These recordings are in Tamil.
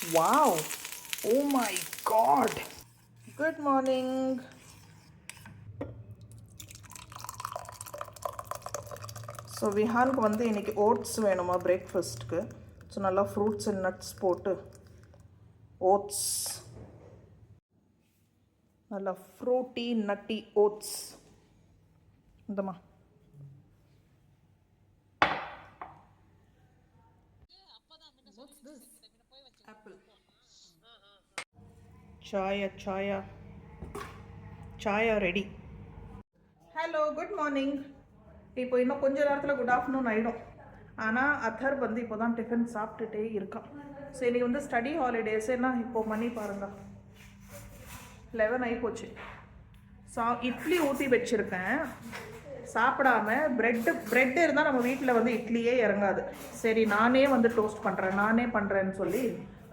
Wow. Oh my god. Good morning. So விஹானுக்கு வந்து இன்றைக்கி ஓட்ஸ் வேணுமா பிரேக்ஃபாஸ்ட்டுக்கு. ஸோ நல்லா ஃப்ரூட்ஸ் அண்ட் நட்ஸ் போட்டு ஓட்ஸ், நல்லா ஃப்ரூட்டி நட்டி ஓட்ஸ். இந்தம்மா ஆப்பிள் சாயா ரெடி. Hello, good morning. இப்போ இன்னும் கொஞ்சம் நேரத்தில் குட் ஆஃப்டர்நூன் ஆகிடும். ஆனால் அத்தர் வந்து இப்போ தான் டிஃபன் சாப்பிட்டுட்டே இருக்கான். ஸோ இன்றைக்கி வந்து ஸ்டடி ஹாலிடேஸ்னா இப்போது மணி பாருங்கள் 11 ஆகி போச்சு. இட்லி ஊற்றி வச்சுருக்கேன் சாப்பிடாம. ப்ரெட்டு இருந்தால் நம்ம வீட்டில் வந்து இட்லியே இறங்காது. சரி நானே வந்து டோஸ்ட் பண்ணுறேன்னு சொல்லி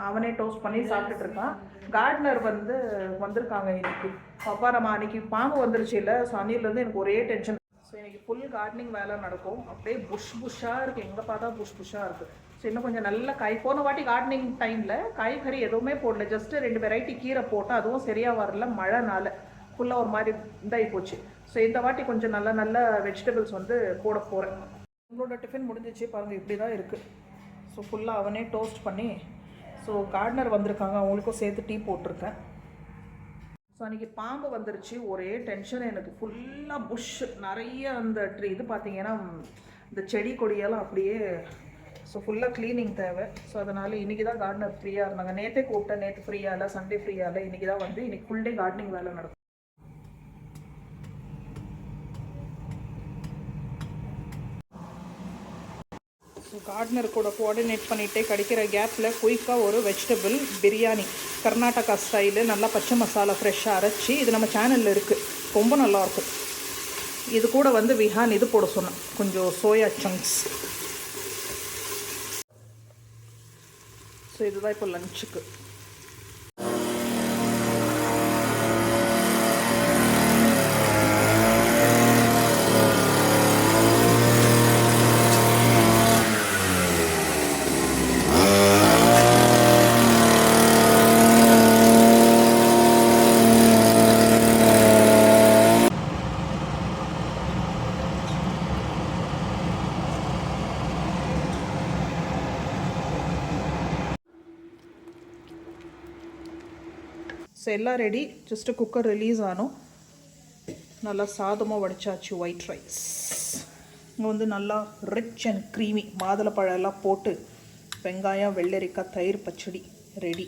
அவனே டோஸ்ட் பண்ணி சாப்பிட்டுட்டு இருக்கான். கார்டனர் வந்து வந்திருக்காங்க இன்னைக்கு. அப்பா நம்ம அன்றைக்கி பாம்பு வந்துருச்சு இல்லை, ஸோ அன்னிலேருந்து எனக்கு ஒரே டென்ஷன். ஸோ இன்றைக்கி ஃபுல் கார்டனிங் வேலை நடக்கும். அப்படியே புஷ்ஷாக இருக்குது, எங்கே பார்த்தா புஷ்ஷாக இருக்குது. ஸோ இன்னும் கொஞ்சம் நல்ல போன வாட்டி கார்டனிங் டைமில் காய்கறி எதுவுமே போடல, ஜஸ்ட்டு 2 வெரைட்டி கீரை போட்டால் அதுவும் சரியாக வரல, மழைனால ஃபுல்லாக ஒரு மாதிரி இதாகி போச்சு. ஸோ இந்த வாட்டி கொஞ்சம் நல்ல வெஜிடபிள்ஸ் வந்து போட போகிறேன். உங்களோட டிஃபன் முடிஞ்சிச்சு பாருங்கள், இப்படி தான் இருக்குது. ஸோ ஃபுல்லாக அவனே டோஸ்ட் பண்ணி, ஸோ கார்டனர் வந்திருக்காங்க, அவங்களுக்கும் சேர்த்து டீ போட்டிருக்கேன். ஸோ அன்றைக்கி பாம்பு வந்துருச்சு, ஒரே டென்ஷன் எனக்கு. ஃபுல்லாக புஷ் நிறைய அந்த இது பார்த்தீங்கன்னா இந்த செடி கொடியெல்லாம் அப்படியே. ஸோ ஃபுல்லாக க்ளீனிங் தேவை. ஸோ அதனால் இன்றைக்கி தான் கார்டனர் ஃப்ரீயாக இருந்தாங்க. நேற்றே கூப்பிட்டேன், நேற்று ஃப்ரீயாக இல்லை, சண்டே ஃப்ரீயாக இல்லை. இன்றைக்கி தான் வந்து இன்றைக்கி ஃபுல் டே கார்டனிங் வேலை நடக்கும். ஸோ கார்டனர் கூட கோஆர்டினேட் பண்ணிகிட்டே கிடைக்கிற கேப்பில் குயிக்காக ஒரு வெஜிடபிள் பிரியாணி கர்நாடகா ஸ்டைலு, நல்லா பச்சை மசாலா ஃப்ரெஷ்ஷாக அரைச்சி, இது நம்ம சேனலில் இருக்குது, ரொம்ப நல்லாயிருக்கும். இது கூட வந்து விஹான் இது போட சொன்னேன், கொஞ்சம் சோயா சங்க்ஸ். ஸோ இதுதான் இப்போ லஞ்சுக்கு. ஸோ எல்லாம் ரெடி, ஜஸ்ட்டு குக்கர் ரிலீஸ் ஆனோம். நல்லா சாதமாக வடிச்சாச்சு, ஒயிட் ரைஸ். இங்கே வந்து நல்லா ரிச் அண்ட் க்ரீமி மாதுளப்பழம் எல்லாம் போட்டு வெங்காயம், வெள்ளரிக்காய், தயிர் பச்சடி ரெடி.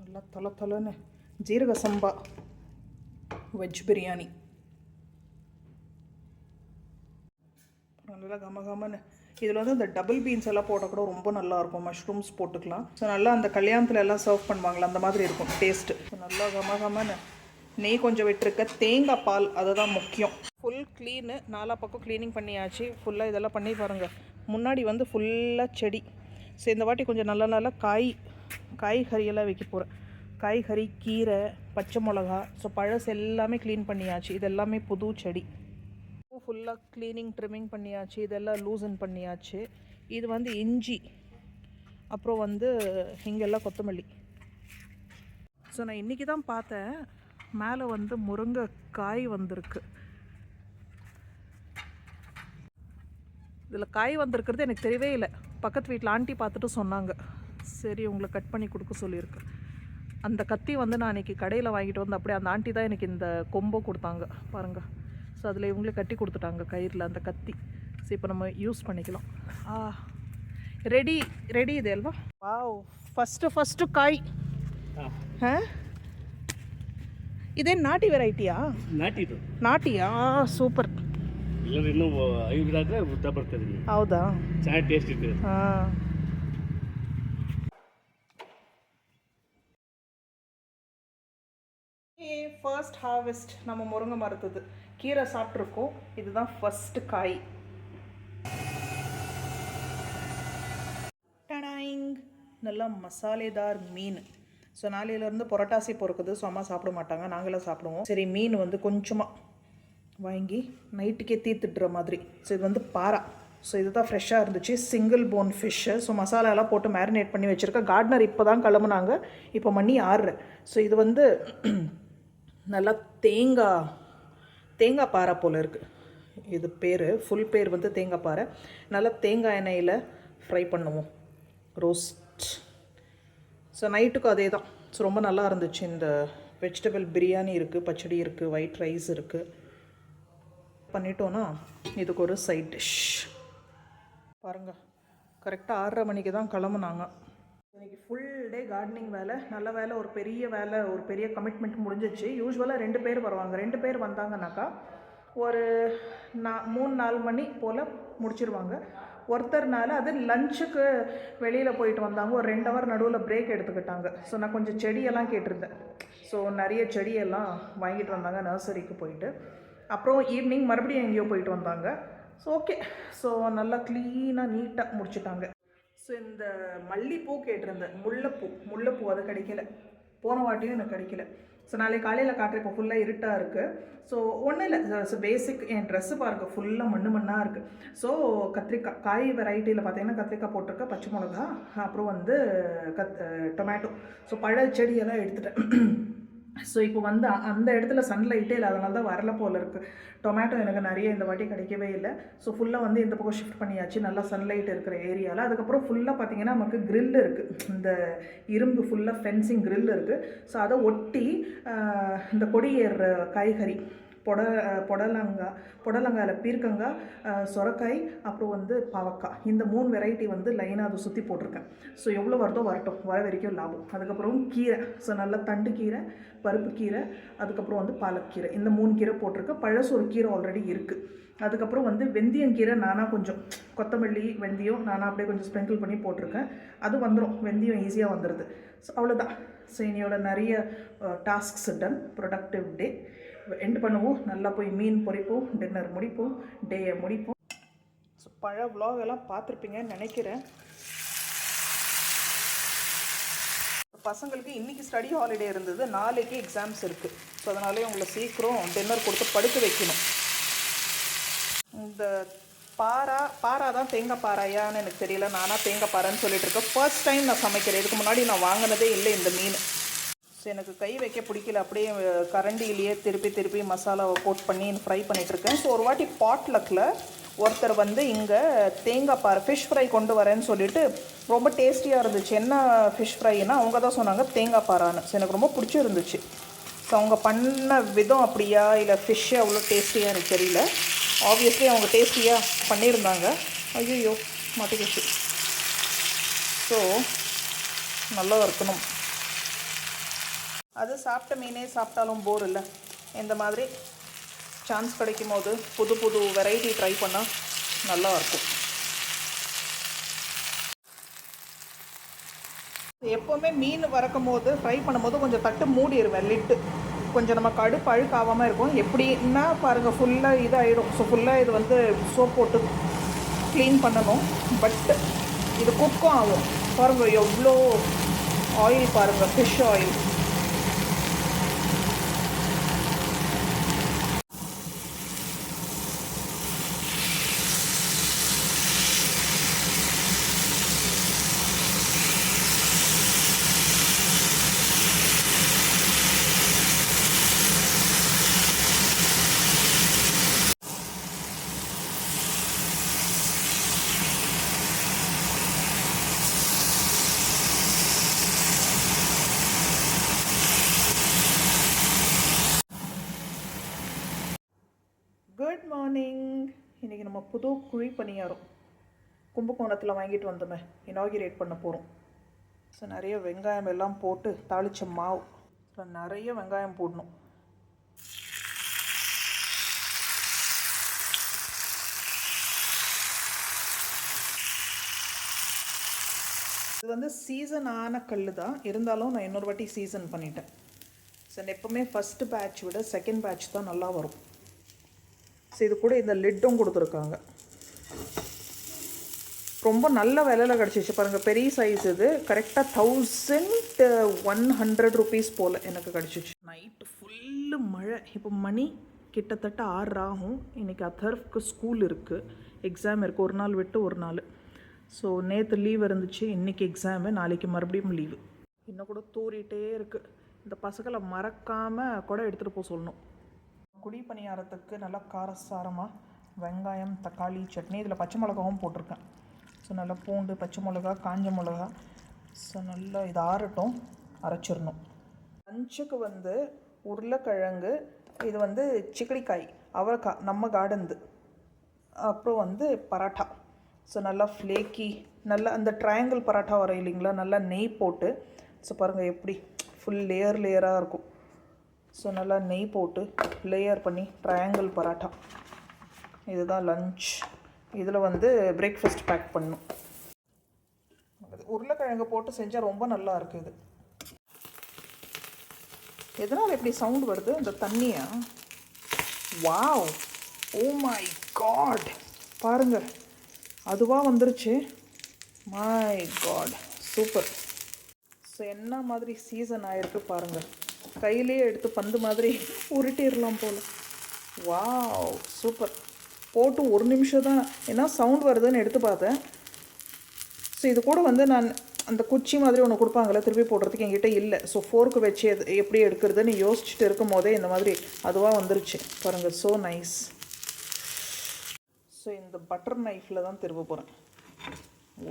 நல்லா தலன்னு ஜீரக சம்பா வெஜ் பிரியாணி. நல்லா கமகமன்னு. இதில் வந்து இந்த டபுள் பீன்ஸ் எல்லாம் போட்டால் கூட ரொம்ப நல்லாயிருக்கும், மஷ்ரூம்ஸ் போட்டுக்கலாம். ஸோ நல்லா அந்த கல்யாணத்தில் எல்லாம் சர்வ் பண்ணுவாங்களா அந்த மாதிரி இருக்கும் டேஸ்ட்டு. நல்லா கமகமன்னு. நெய் கொஞ்சம் விட்டுருக்க, தேங்காய் பால் அதுதான் முக்கியம். ஃபுல் க்ளீனு, 4 பக்கம் க்ளீனிங் பண்ணியாச்சு. ஃபுல்லாக இதெல்லாம் பண்ணி பாருங்கள். முன்னாடி வந்து ஃபுல்லாக செடி. ஸோ இந்த வாட்டி கொஞ்சம் நல்லா காய்கறியெல்லாம் வைக்க போகிறேன். காய்கறி, கீரை, பச்சை மிளகா. ஸோ பழசு எல்லாமே க்ளீன் பண்ணியாச்சு. இது எல்லாமே புது செடி. ஃபுல்லாக க்ளீனிங் ட்ரிம்மிங் பண்ணியாச்சு. இதெல்லாம் லூசன் பண்ணியாச்சு. இது வந்து இஞ்சி, அப்புறம் வந்து இங்கெல்லாம் கொத்தமல்லி. ஸோ நான் இன்றைக்கி தான் பார்த்தேன், மேலே வந்து முருங்கைக்காய் வந்திருக்கு. இதில் காய் வந்திருக்கிறது எனக்கு தெரியவே இல்லை. பக்கத்து வீட்டில் ஆண்டி பார்த்துட்டு சொன்னாங்க, சரி உங்களை கட் பண்ணி கொடுக்க சொல்லியிருக்கு. அந்த கத்தி வந்து நான் இன்றைக்கி கடையில் வாங்கிட்டு வந்து அப்படியே அந்த ஆண்டி தான் எனக்கு இந்த கொம்பை கொடுத்தாங்க பாருங்கள். ஸோ அதில் இவங்களே கட்டி கொடுத்துட்டாங்க கயிறில் அந்த கத்தி. ஸோ இப்போ நம்ம யூஸ் பண்ணிக்கலாம். ரெடி இது அல்வா. வாவ், ஃபஸ்ட்டு காய். ಇದೇ ನಾಟಿ ವೆರೈಟಿಯಾ? ನಾಟಿಯಾ? ಸೂಪರ್. ಇಲ್ಲದ್ರೆ ಇನ್ನೂ ಹೈಬ್ರಿಡ್ ಆದರೆ ಉದ್ದ ಬರ್ತದೆ. ಹೌದಾ? ಚೆನ್ನಾಗಿ ಟೇಸ್ಟ್ ಇದೆ. ಹಾಂ. ஃபர்ஸ்ட் ஹார்வெஸ்ட் நம்ம முருங்கை மரத்துது. கீரை சாப்பிட்ருக்கோம், இதுதான் ஃபஸ்ட்டு காய். டடாயிங். நல்லா மசாலேதார் மீன். ஸோ நாளையிலேருந்து புரட்டாசி பொறுக்குது. ஸோ அம்மா சாப்பிட மாட்டாங்க, நாங்களும் சாப்பிடுவோம். சரி மீன் வந்து கொஞ்சமாக வாங்கி நைட்டுக்கே தீர்த்துட்டுற மாதிரி. ஸோ இது வந்து பாரா. ஸோ இதுதான் ஃப்ரெஷ்ஷாக இருந்துச்சு, சிங்கிள் போன் ஃபிஷ்ஷு. ஸோ மசாலாலாம் போட்டு மேரினேட் பண்ணி வச்சுருக்கேன். கார்டனர் இப்போ தான் கிளம்புனாங்க, இப்போ மணி 6. ஸோ இது வந்து நல்லா தேங்காய் பாறை போல் இருக்குது. இது பேர் ஃபுல் பேர் வந்து தேங்காய் பாறை. நல்லா தேங்காய் எண்ணெயில் ஃப்ரை பண்ணுவோம், ரோஸ்ட். ஸோ நைட்டுக்கும் அதே தான். ஸோ ரொம்ப நல்லா இருந்துச்சு. இந்த வெஜிடபிள் பிரியாணி இருக்குது, பச்சடி இருக்குது, ஒயிட் ரைஸ் இருக்குது. பண்ணிட்டோன்னா இதுக்கு ஒரு சைட் டிஷ். பாருங்கள், கரெக்டாக 6:30 மணிக்கு தான் கிளம்புனாங்க. இன்றைக்கி ஃபுல் டே கார்டனிங் வேலை. நல்ல வேலை, ஒரு பெரிய கமிட்மெண்ட் முடிஞ்சிச்சு. யூஸ்வலாக 2 பேர் வருவாங்க. 2 பேர் வந்தாங்கனாக்கா ஒரு 3-4 மணி போல் முடிச்சிருவாங்க. ஒருத்தர்னால அது லஞ்சுக்கு வெளியில் போயிட்டு வந்தாங்க. ஒரு 2 ஹவர் நடுவில் பிரேக் எடுத்துக்கிட்டாங்க. ஸோ நான் கொஞ்சம் செடியெல்லாம் கேட்டிருந்தேன். ஸோ நிறைய செடியெல்லாம் வாங்கிட்டு வந்தாங்க நர்சரிக்கு போயிட்டு. அப்புறம் ஈவினிங் மறுபடியும் எங்கேயோ போயிட்டு வந்தாங்க. ஸோ ஓகே, ஸோ நல்லா க்ளீனாக நீட்டாக முடிச்சுட்டாங்க. ஸோ இந்த மல்லிப்பூ கேட்டிருந்தேன், முல்லைப்பூ அது கிடைக்கல. போன வாட்டியும் எனக்கு கிடைக்கல. ஸோ நாளைக்கு காலையில் காட்டுறேன். இப்போ ஃபுல்லாக இருட்டாக இருக்குது. ஸோ ஒன்றும் இல்லை, ஸோ பேசிக் என் ட்ரெஸ்ஸு பாருங்கள், ஃபுல்லாக மண்ணாக இருக்குது. ஸோ கத்திரிக்காய் காய் வெரைட்டியில் பார்த்தீங்கன்னா கத்திரிக்காய் போட்டிருக்கேன், பச்சை மிளகா, அப்புறம் வந்து டொமேட்டோ. ஸோ பழ செடியெல்லாம் எடுத்துட்டேன். ஸோ இப்போ வந்து அந்த இடத்துல சன்லைட்டே இல்லை, அதனால தான் வரல போல் இருக்குது. டொமேட்டோ எனக்கு நிறைய இந்த வாட்டி கிடைக்கவே இல்லை. ஸோ ஃபுல்லாக வந்து இந்த பக்கம் ஷிஃப்ட் பண்ணியாச்சு, நல்லா சன்லைட் இருக்கிற ஏரியாவில். அதுக்கப்புறம் ஃபுல்லாக பார்த்திங்கன்னா நமக்கு grill இருக்குது, இந்த இரும்பு ஃபுல்லாக ஃபென்சிங் grill இருக்குது. ஸோ அதை ஒட்டி இந்த கொடியேறுற காய்கறி புடலங்காயில் பீர்க்கங்காய், சொரக்காய், அப்புறம் வந்து பாவக்காய், இந்த 3 வெரைட்டி வந்து லைனாக அதை சுற்றி போட்டிருக்கேன். ஸோ எவ்வளோ வருதோ வரட்டும், வர வரைக்கும் லாபம். அதுக்கப்புறம் கீரை, ஸோ நல்லா தண்டு கீரை, பருப்பு கீரை, அதுக்கப்புறம் வந்து பாலக்கீரை, இந்த 3 கீரை போட்டிருக்கேன். பழசு ஒரு கீரை ஆல்ரெடி இருக்குது. அதுக்கப்புறம் வந்து வெந்தயங்கீரை நானாக கொஞ்சம் கொத்தமல்லி வெந்தயம் நானாக அப்படியே கொஞ்சம் ஸ்ப்ரிங்கிள் பண்ணி போட்டிருக்கேன். அது வந்துடும், வெந்தயம் ஈஸியாக வந்துடுது. ஸோ அவ்வளோதான். ஸோ என்னையோட நிறைய tasks done. Productive day end பண்ணுவோம். நல்லா போய் மீன் பொரிப்போம், டின்னர் முடிப்போம், டேயை முடிப்போம். ஸோ பழைய vlog எல்லாம் பார்த்துருப்பீங்கன்னு நினைக்கிறேன். பசங்களுக்கு இன்றைக்கி ஸ்டடி ஹாலிடே இருந்தது, நாளைக்கு எக்ஸாம்ஸ் இருக்குது. ஸோ அதனாலே உங்களை சீக்கிரம் டின்னர் கொடுத்து படுக்க வைக்கணும். இந்த பாரா தான் தேங்காய் பாறையான்னு எனக்கு தெரியல, நானாக தேங்காய் பாறைன்னு சொல்லிட்டு இருக்கேன். ஃபர்ஸ்ட் டைம் நான் சமைக்கிறேன். இதுக்கு முன்னாடி நான் வாங்கினதே இல்லை இந்த மீன். ஸோ எனக்கு கை வைக்க பிடிக்கல, அப்படியே கரண்டிலேயே திருப்பி மசாலாவை கோட் பண்ணி ஃப்ரை பண்ணிகிட்ருக்கேன். ஸோ ஒரு வாட்டி பாட்லக்கில் ஒருத்தர் வந்து இங்கே தேங்காய் பாறை ஃபிஷ் ஃப்ரை கொண்டு வரேன்னு சொல்லிட்டு ரொம்ப டேஸ்டியாக இருந்துச்சு. என்ன ஃபிஷ் ஃப்ரைன்னா அவங்க தான் சொன்னாங்க தேங்காய் பாறான்னு. ஸோ எனக்கு ரொம்ப பிடிச்சிருந்துச்சு. ஸோ அவங்க பண்ண விதம் அப்படியா இல்லை ஃபிஷ்ஷு அவ்வளோ டேஸ்டியாக எனக்கு தெரியல. ஆப்வியஸ்லி அவங்க டேஸ்டியாக பண்ணியிருந்தாங்க. ஐயோ மாட்டிக்கிச்சு. ஸோ நல்லா இருக்கணும். அது சாப்பிட்ட மீனே சாப்பிட்டாலும் போர் இல்லை. இந்த மாதிரி சான்ஸ் கிடைக்கும் போது புது வெரைட்டி ட்ரை பண்ணால் நல்லா இருக்கும். எப்போவுமே மீன் வறக்கும் போது ஃப்ரை பண்ணும்போது கொஞ்சம் தட்டு மூடிடுவேன், லிட்டு. கொஞ்சம் நமக்கு அழுக்கு ஆகாமல் இருக்கும். எப்படின்னா பாருங்கள், ஃபுல்லாக இதாகிடும். ஸோ ஃபுல்லாக இது வந்து சோப் போட்டு க்ளீன் பண்ணணும். பட் இது குக்கும் ஆகும். பாருங்கள் எவ்வளோ ஆயில், பாருங்கள் ஃபிஷ் ஆயில். Good morning. இன்றைக்கி நம்ம புது குழி பணியாரம் கும்பகோணத்தில் வாங்கிட்டு வந்தோமே, இனாகிரேட் பண்ண போகிறோம். ஸோ நிறைய வெங்காயம் எல்லாம் போட்டு தாளித்த மாவு. ஸோ நிறைய வெங்காயம் போடணும். இது வந்து சீசன் ஆன கல் தான், இருந்தாலும் நான் இன்னொரு வாட்டி சீசன் பண்ணிட்டேன். ஸோ எப்போவுமே ஃபஸ்ட்டு பேட்ச் விட செகண்ட் பேட்ச் தான் நல்லா வரும். ஸோ இது கூட இந்த லிட்டும் கொடுத்துருக்காங்க. ரொம்ப நல்ல விலையில் கிடச்சிச்சு பாருங்கள். பெரிய சைஸ் இது. கரெக்டாக 1100 ருபீஸ் போல் எனக்கு கிடச்சிச்சு. நைட்டு ஃபுல்லு மழை. இப்போ மணி கிட்டத்தட்ட 6 ஆகும். இன்றைக்கி அத்தர்வுக்கு ஸ்கூல் இருக்குது, எக்ஸாம் இருக்குது. ஒரு நாள் விட்டு ஒரு நாள். ஸோ நேற்று லீவ் இருந்துச்சு, இன்றைக்கி எக்ஸாமு, நாளைக்கு மறுபடியும் லீவு. இன்னும் கூட தூரிகிட்டே இருக்குது. இந்த பசங்களை மறக்காமல் கூட எடுத்துகிட்டு போக சொல்லணும். குழி பணியாரத்துக்கு நல்லா காரசாரமாக வெங்காயம், தக்காளி சட்னி. இதில் பச்சை மிளகாவும் போட்டிருக்கேன். ஸோ நல்லா பூண்டு, பச்சை மிளகா, காஞ்ச மிளகா. ஸோ நல்லா இது ஆறட்டும், அரைச்சிடணும். லஞ்சுக்கு வந்து உருளைக்கிழங்கு, இது வந்து சிக்கடிக்காய், அவரைக்காய் நம்ம கார்டன்து. அப்புறம் வந்து பரோட்டா. ஸோ நல்லா ஃப்ளேக்கி, நல்லா அந்த ட்ரையாங்கிள் பரோட்டா வரும் இல்லைங்களா, நல்லா நெய் போட்டு. ஸோ பாருங்கள் எப்படி ஃபுல் லேயராக இருக்கும். ஸோ நல்லா நெய் போட்டு லேயர் பண்ணி ட்ரையாங்கிள் பரோட்டா. இதுதான் லஞ்ச். இதில் வந்து பிரேக்ஃபாஸ்ட் பேக் பண்ணணும். உருளைக்கிழங்கு போட்டு செஞ்சால் ரொம்ப நல்லா இருக்குது. இது எதனால் எப்படி சவுண்ட் வருது? அந்த தண்ணியா? வாவ், ஓ மை காட், பாருங்கள் அதுவாக வந்துருச்சு. My God, super. ஸோ என்ன மாதிரி சீசன் ஆகிருக்கு பாருங்கள். கையிலே எடுத்து பந்து மாதிரி உருட்டிடலாம் போல். Wow, super. போட்டு ஒரு நிமிஷம் தான் ஏன்னா சவுண்ட் வருதுன்னு எடுத்து பார்த்தேன். ஸோ இது கூட வந்து நான் அந்த குச்சி மாதிரி ஒன்று கொடுப்பாங்களே திருப்பி போடுறதுக்கு என்கிட்ட இல்லை. ஸோ ஃபோர்க்கு வச்சு எப்படி எடுக்கிறதுன்னு யோசிச்சுட்டு இருக்கும் போதே இந்த மாதிரி அதுவாக வந்துருச்சு பாருங்கள். So nice. ஸோ இந்த பட்டர் நைஃப்பில் தான் திரும்ப போகிறேன்.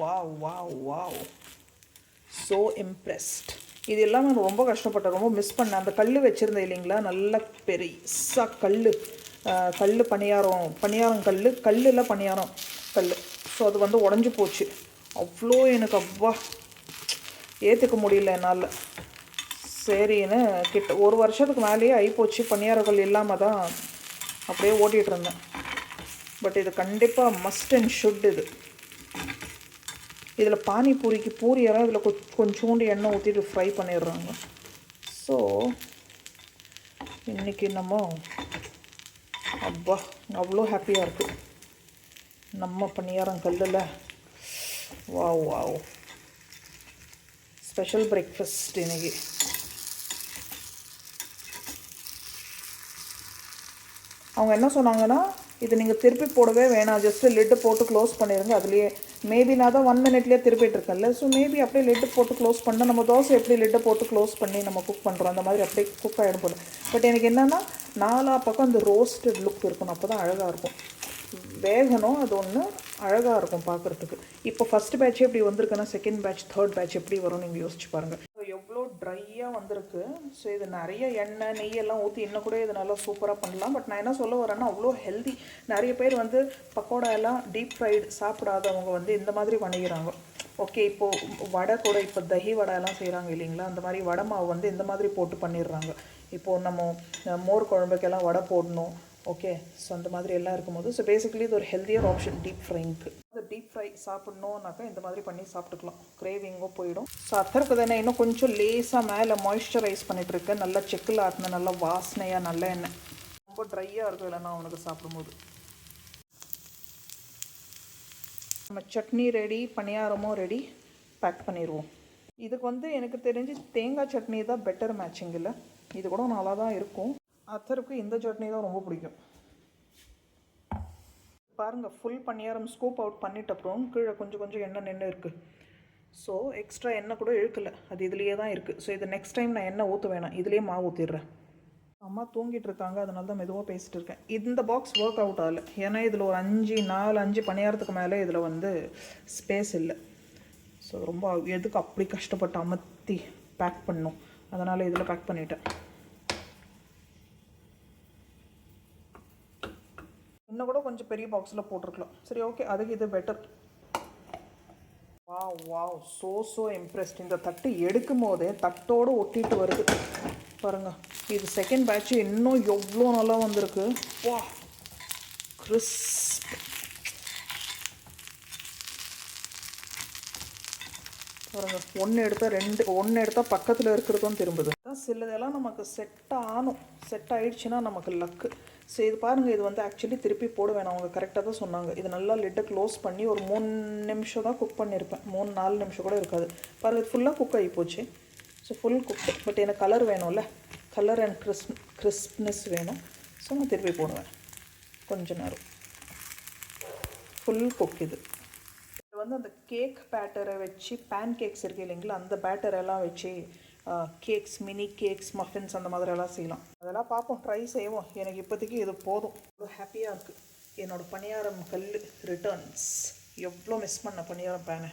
Wow wow wow, so impressed. இது எல்லாம் நான் ரொம்ப கஷ்டப்பட்டேன், ரொம்ப மிஸ் பண்ணேன். அந்த கல் வச்சுருந்தேன் இல்லைங்களா, நல்ல பெருசாக கல் பணியாரம் கல்லில் பணியாரம் கல். ஸோ அது வந்து உடஞ்சி போச்சு. அவ்வளோ எனக்கு அவ்வா ஏற்றுக்க முடியல என்னால். சரின்னு ஒரு வருஷத்துக்கு மேலேயே ஆகிப்போச்சு. பணியாரங்கள் இல்லாமல் தான் அப்படியே ஓட்டிகிட்டு இருந்தேன். பட் இது கண்டிப்பாக மஸ்ட் அண்ட் ஷுட். இதில் பானிபூரிக்கு பூரியெல்லாம் இதில் கொஞ்சோண்டு எண்ணெய் ஊற்றிட்டு ஃப்ரை பண்ணிடுறாங்க. ஸோ இன்றைக்கி நம்ம அப்பா அவ்வளோ ஹாப்பியாக இருக்குது. நம்ம பணியாரம் கல்லில். வாவ் வாவ், ஸ்பெஷல் பிரேக்ஃபாஸ்ட் இன்றைக்கி. அவங்க என்ன சொன்னாங்கன்னா, இது நீங்கள் திருப்பி போடவே வேணாம், ஜஸ்ட்டு லிட்டு போட்டு க்ளோஸ் பண்ணிடுங்க. அதுலேயே மேபி நான் தான் 1 மினிட்லேயே திருப்பிட்டு இருக்கேன்ல. ஸோ மேபி அப்படியே லிட்டு போட்டு க்ளோஸ் பண்ணால் நம்ம தோசை எப்படி லிட்டை போட்டு க்ளோஸ் பண்ணி நம்ம குக் பண்ணுறோம், அந்த மாதிரி அப்படியே குக் ஆகிடும் போல. பட் எனக்கு என்னென்னா 4 பக்கம் அந்த ரோஸ்டட் லுக் இருக்கணும், அப்போ தான் அழகாக இருக்கும். வேகணும், அது ஒன்று அழகாக இருக்கும் பார்க்குறதுக்கு. இப்போ ஃபஸ்ட் பேட்ச் எப்படி வந்திருக்குன்னா, செகண்ட் பேட்ச், தேர்ட் பேட்ச் எப்படி வரும் நீங்கள் யோசிச்சு பாருங்கள். எவ்வளோ ட்ரையாக வந்திருக்கு. ஸோ இது நிறைய எண்ணெய் நெய்யெல்லாம் ஊற்றி இன்னும் கூட இது நல்லா சூப்பராக பண்ணலாம். பட் நான் என்ன சொல்ல வரேன்னா, அவ்வளோ ஹெல்தி. நிறைய பேர் வந்து பக்கோடா எல்லாம் டீப் ஃப்ரைடு சாப்பிடாதவங்க வந்து இந்த மாதிரி பண்ணிக்கிறாங்க. ஓகே, இப்போது வடை கூட இப்போ தஹி வடை எல்லாம் செய்கிறாங்க இல்லைங்களா, அந்த மாதிரி வடை மாவு வந்து இந்த மாதிரி போட்டு பண்ணிடுறாங்க. இப்போது நம்ம மோர் குழம்புக்கெல்லாம் வடை போடணும். ஓகே, ஸோ அந்த மாதிரி எல்லாம் இருக்கும்போது ஸோ பேசிக்கலி இது ஒரு ஹெல்த்தியர் ஆப்ஷன் டீப் ஃப்ரைங்க்கு. அது டீப் ஃப்ரை சாப்பிட்ணுன்னாக்கா இந்த மாதிரி பண்ணி சாப்பிட்டுக்கலாம், கிரேவிங்கும் போயிடும். ஸோ அத்தருக்கு தானே இன்னும் கொஞ்சம் லேசாக மேலே மாய்ஸ்சரைஸ் பண்ணிகிட்ருக்கேன். நல்லா செக்கில் ஆட்டின நல்லா வாசனையாக நல்ல எண்ணெய். ரொம்ப ட்ரையாக இருக்கும் இல்லைன்னா அவனுக்கு சாப்பிடும்போது. நம்ம சட்னி ரெடி, பணியாரமும் ரெடி, பேக் பண்ணிடுவோம். இதுக்கு வந்து எனக்கு தெரிஞ்சு தேங்காய் சட்னி தான் பெட்டர் மேட்சிங். இல்லை, இது கூட நல்லா தான் இருக்கும். அத்தருக்கு இந்த சட்னி தான் ரொம்ப பிடிக்கும். பாருங்கள், ஃபுல் பணியாரம் ஸ்கூப் அவுட் பண்ணிட்ட அப்புறம் கீழே கொஞ்சம் எண்ணெய் நின்று இருக்குது. ஸோ எக்ஸ்ட்ரா எண்ணெய் கூட இழுக்கலை, அது இதுலேயே தான் இருக்குது. ஸோ இது நெக்ஸ்ட் டைம் நான் எண்ணெய் ஊற்ற வேணாம், இதுலேயே மாவு ஊற்றிடுறேன். அம்மா தூங்கிட்டு இருக்காங்க, அதனால தான் மெதுவாக பேசிகிட்டு இருக்கேன். இந்த பாக்ஸ் ஒர்க் அவுட் ஆகலை, ஏன்னா இதில் ஒரு 5 பணியாரத்துக்கு மேலே இதில் வந்து ஸ்பேஸ் இல்லை. ஸோ ரொம்ப எதுக்கு அப்படி கஷ்டப்பட்டு அமர்த்தி பேக் பண்ணணும், அதனால் இதில் பேக் பண்ணிட்டேன். இன்னும் கூட கொஞ்சம் பெரிய பாக்ஸில் போட்டிருக்கலாம். சரி, ஓகே, அதுக்கு இது better. Wow wow, so impressed. இந்த தட்டு எடுக்கும் போதே தட்டோடு ஒட்டிட்டு வருது பாருங்கள். இது செகண்ட் பேட்ச், இன்னும் எவ்வளோ நல்லா வந்திருக்கு. வா, கிறிஸ்ப் பாருங்கள். ஒன்று எடுத்தால் பக்கத்தில் இருக்கிறதும் திரும்புது. சிலதெல்லாம் நமக்கு செட் ஆகணும். செட் ஆயிடுச்சுன்னா நமக்கு லக்கு. ஸோ இது பாருங்கள், இது வந்து ஆக்சுவலி திருப்பி போட வேணாம், அவங்க கரெக்டாக தான் சொன்னாங்க. இது நல்லா லிட்டை க்ளோஸ் பண்ணி ஒரு 3 நிமிஷம் தான் குக் பண்ணியிருப்பேன். 3-4 நிமிஷம் கூட இருக்காது. பாருங்கள், இது ஃபுல்லாக குக் ஆகி போச்சு. So full cook. பட் எனக்கு கலர் வேணும்ல, கலர் அண்ட் கிறிஸ்ப்னஸ் வேணும். ஸோ நான் திருப்பி போடுவேன் கொஞ்ச நேரம். ஃபுல் குக் இது. இது வந்து அந்த கேக் பேட்டரை வச்சு, பேன் கேக்ஸ் இருக்குது இல்லைங்களா, அந்த பேட்டரெல்லாம் வச்சு கேக்ஸ், மினி கேக்ஸ், மஃபின்ஸ் அந்த மாதிரியெல்லாம் செய்யலாம். அதெல்லாம் பார்ப்போம், ட்ரை செய்வோம். எனக்கு இப்போதைக்கு இது போதும். அவ்வளோ ஹாப்பியாக இருக்குது. என்னோடய பணியாரம் கல் ரிட்டர்ன்ஸ். எவ்வளோ மிஸ் பண்ண பணியாரம் பேனை.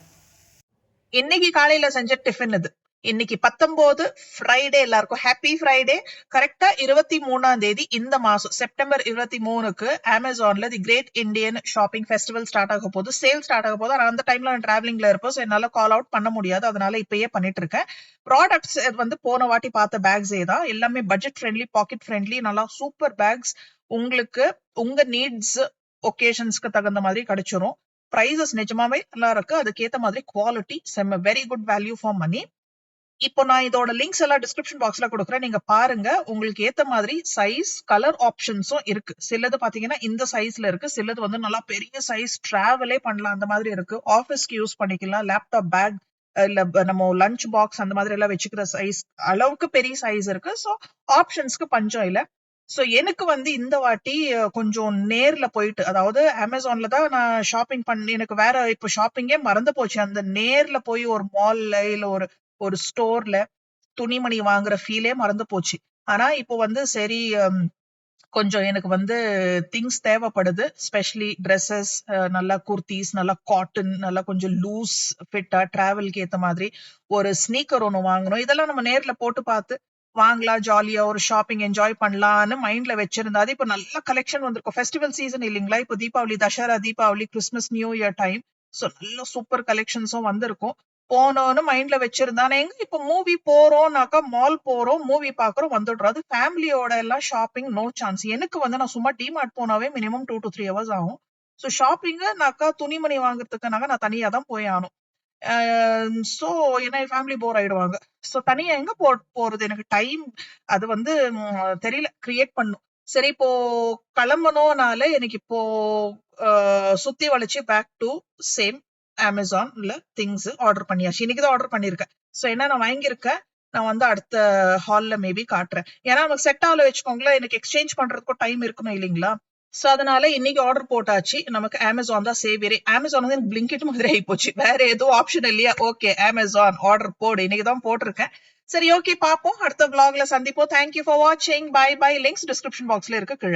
இன்னைக்கு காலையில் செஞ்ச டிஃபன் இது. இன்னைக்கு 19 ஃப்ரைடே. எல்லாருக்கும் ஹாப்பி ஃப்ரைடே. கரெக்டா 23ஆம் தேதி இந்த மாசம் செப்டம்பர் 23க்கு அமேசான்ல the great Indian shopping festival start ஆக போகுது, சேல் ஸ்டார்ட் ஆக போகுது. அந்த டைம்ல நான் டிராவலிங்ல இருப்போம், ஸோ என்னால கால் அவுட் பண்ண முடியாது. அதனால இப்பயே பண்ணிட்டு இருக்கேன். ப்ராடக்ட்ஸ் வந்து போன வாட்டி பார்த்த பேக்ஸே தான். எல்லாமே பட்ஜெட் ஃப்ரெண்ட்லி, பாக்கெட் ஃப்ரெண்ட்லி, நல்லா சூப்பர் பேக்ஸ். உங்களுக்கு உங்க நீட்ஸ் ஒகேஷன்ஸ்க்கு தகுந்த மாதிரி கிடைச்சிரும். ப்ரைசஸ் நிஜமாவே நல்லா இருக்கு. அதுக்கேற்ற மாதிரி குவாலிட்டி செம்ம, very good value for money. இப்போ நான் இதோட லிங்க்ஸ் எல்லாம் டிஸ்கிரிப்ஷன் பாக்ஸ்ல கொடுக்குறேன், நீங்க பாருங்க. உங்களுக்கு ஏத்த மாதிரி சைஸ், கலர் ஆப்ஷன்ஸும் இருக்கு. சிலது பாத்தீங்கன்னா இந்த சைஸ்ல இருக்கு, சிலது வந்து நல்லா பெரிய சைஸ், டிராவலே பண்ணலாம் அந்த மாதிரி இருக்கு. ஆஃபீஸ்க்கு யூஸ் பண்ணிக்கலாம், லேப்டாப் பேக் இல்ல நம்ம லஞ்ச் பாக்ஸ் அந்த மாதிரி எல்லாம் வச்சுக்கிற சைஸ் அளவுக்கு பெரிய சைஸ் இருக்கு. ஸோ ஆப்ஷன்ஸ்க்கு பஞ்சம் இல்லை. ஸோ எனக்கு வந்து இந்த வாட்டி கொஞ்சம் நேர்ல போயிட்டு, அதாவது அமேசான்ல தான் நான் ஷாப்பிங் பண்ணி, எனக்கு வேற இப்போ ஷாப்பிங்கே மறந்து போச்சு. அந்த நேர்ல போய் ஒரு மால்ல இல்ல ஒரு ஸ்டோர்ல துணிமணி வாங்குற ஃபீலே மறந்து போச்சு. ஆனா இப்போ வந்து சரி, கொஞ்சம் எனக்கு வந்து திங்ஸ் தேவைப்படுது. ஸ்பெஷலி ட்ரெஸ்ஸஸ், நல்லா குர்த்திஸ், நல்லா காட்டன், நல்லா கொஞ்சம் லூஸ் ஃபிட்டா டிராவலுக்கு ஏத்த மாதிரி ஒரு ஸ்னீக்கர் ஒன்று வாங்கணும். இதெல்லாம் நம்ம நேர்ல போட்டு பார்த்து வாங்கலாம், ஜாலியா ஒரு ஷாப்பிங் என்ஜாய் பண்ணலாம்னு மைண்ட்ல வச்சிருந்தா. அது இப்போ நல்ல கலெக்ஷன் வந்திருக்கும். ஃபெஸ்டிவல் சீசன் இல்லைங்களா, இப்போ Deepavali, Dasara, Deepavali, christmas, new year time. So நல்ல சூப்பர் கலெக்ஷன்ஸும் வந்திருக்கும். போனோன்னு மைண்ட்ல வச்சிருந்தா. எங்க இப்போ மூவி போறோம்னாக்கா, மால் போறோம், மூவி பாக்குறோம், வந்துடுறோம். அது ஃபேமிலியோட எல்லாம் ஷாப்பிங் நோ சான்ஸ். எனக்கு வந்து நான் சும்மா டிமார்ட் போனாவே மினிமம் 2 to 3 hours ஆகும். ஸோ ஷாப்பிங்னாக்கா, துணிமணி வாங்குறதுக்குனாக்கா நான் தனியா தான் போய் ஆகணும். ஸோ ஏன்னா என் ஃபேமிலி போர் ஆயிடுவாங்க. ஸோ தனியா எங்க போறது, எனக்கு டைம் அது வந்து தெரியல, கிரியேட் பண்ணும். சரி, இப்போ கிளம்பணும்னால எனக்கு இப்போ சுத்தி வளைச்சு பேக் டு சேம் அமேசான்ல திங்ஸ் ஆர்டர் பண்ணியாச்சு. இன்னைக்கு தான் ஆர்டர் பண்ணிருக்கேன். ஸோ என்ன நான் வாங்கியிருக்கேன், நான் வந்து அடுத்த ஹால்ல மேபி காட்டுறேன். ஏன்னா நமக்கு செட் ஆகல வச்சுக்கோங்களேன், எனக்கு எக்ஸ்சேஞ்ச் பண்றதுக்கும் டைம் இருக்கணும் இல்லைங்களா. ஸோ அதனால இன்னைக்கு ஆர்டர் போட்டாச்சு. நமக்கு அமேசான் தான் சேவியரே. அமேசான் வந்து பிளிங்கிட் மாதிரி ஆகி போச்சு, வேற எதுவும் ஆப்ஷன் இல்லையா. ஓகே, அமேசான் ஆர்டர் போடு. இன்னைக்கு தான் போட்டிருக்கேன். சரி, ஓகே, பார்ப்போம். அடுத்த vlogல சந்திப்போம். தேங்க்யூ ஃபார் வாட்சிங். Bye bye. லிங்க்ஸ் டிஸ்கிரிப்ஷன் பாக்ஸ்ல இருக்கு.